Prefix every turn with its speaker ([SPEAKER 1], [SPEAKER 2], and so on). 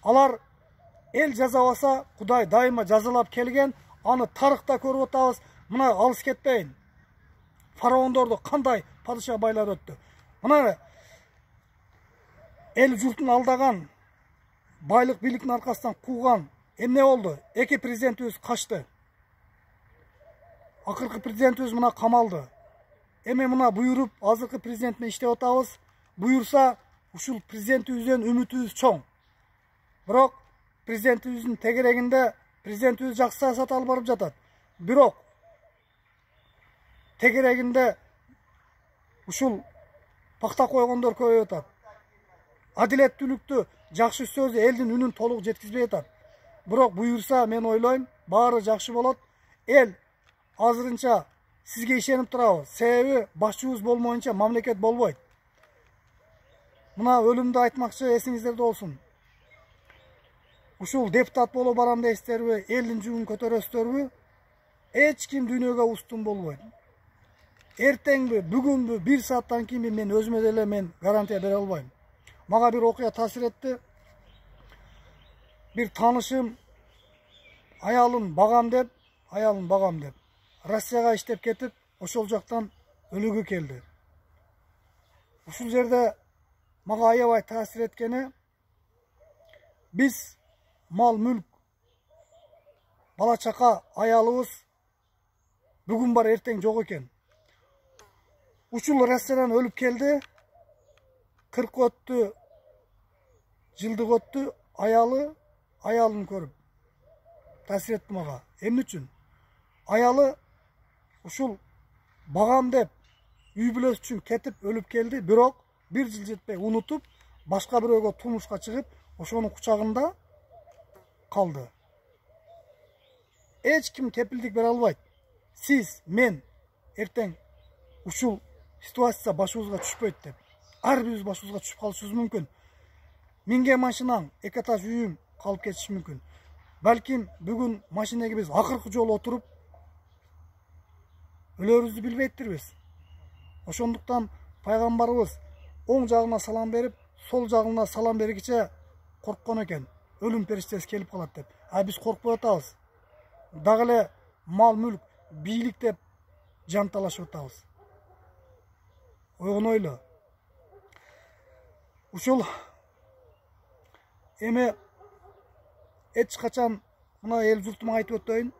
[SPEAKER 1] Алар эл жазабаса, Кудай дайыма жазалап келген, аны тарыхта көрүп атабыз. Мына алыс кетпейин. Фараондорду кандай падыша байлар өттү. Мына эл журтун алдаган, байлык бийликтин аркасынан кууган эмне болду? Эки президентибиз качты. Акыркы президентибиз мына камалды. Эми мына буйруп, азыркы президентине иштеп атабыз. Буйурса, ушул президентибизден үмүтүбүз чоң. Бирок президентибиздин тегерегинде президентибиз жакшы саясат алып барып жатат. Бирок тегерегинде ушул пакта койгондор көбөйүп атат. Адилеттүүлүктү, жакшы сөзү элдин үнүн толук жеткизбей атат. Бирок буйурса, мен ойлойм, баары жакшы болот. Эл азырынча сизге ишенип турабыз. Себеби башчыбыз болмоюнча мамлекет болбойт. Мына өлүмдү айтмакчы, эсиңиздерде болсун. Ушул депутат болуп барам дейсиздерби, элдин жүгүн көтөрөсүздөрбү? Эч ким дүйнөгө устун болбойт. Эртеңби, бүгүнбү, 1 сааттан кийинби мен өзүмө деле мен гарантия бере албайм. Мага бир окуя таасир этти. Bir tanışım ayalın bagam dep, Rossiyaga иштеп кетип, ошол жактан өлүгү келди. Ушул жерде мага аябай таасир эткени, биз мал мүлк, бала чака, аялыбыз бүгүн бар, эртең жок экен. Ушул Россиядан өлүп келди, 40 өттү, жылдык өттү, аялын көрүп таасир этти мага. Эмне үчүн? Аялы ушул багам деп үй бүлөсү үчүн кетип өлүп келди, бирок 1 жыл жетпей унутуп, башка бирөөгө турмушка чыгып, ошонун кучагында калды. Эч ким кепилдик бере албайт. Сиз, мен эртең ушул ситуация башыбызга түшпөйт деп. Ар бирибиз башыбызга түшүп калышыбыз мүмкүн. Минген машинам, 2 этаж үйүм калып кетиши мүмкүн. Балким бүгүн машинеге биз акыркы жолу отуруп өлөрүбүздү билбейттирбиз. Ошондуктан пайгамбарыбыз оң жагына салам берип, сол жагына салам бергиче корккон экен. Өлүм периштеси келип калат деп. А биз коркпой атабыз. Дагы эле мал мүлк, бийлик деп жан талашып атабыз. Ойгонойлу. Ушул эми эч качан мына эл журтума айтып өтөйүн.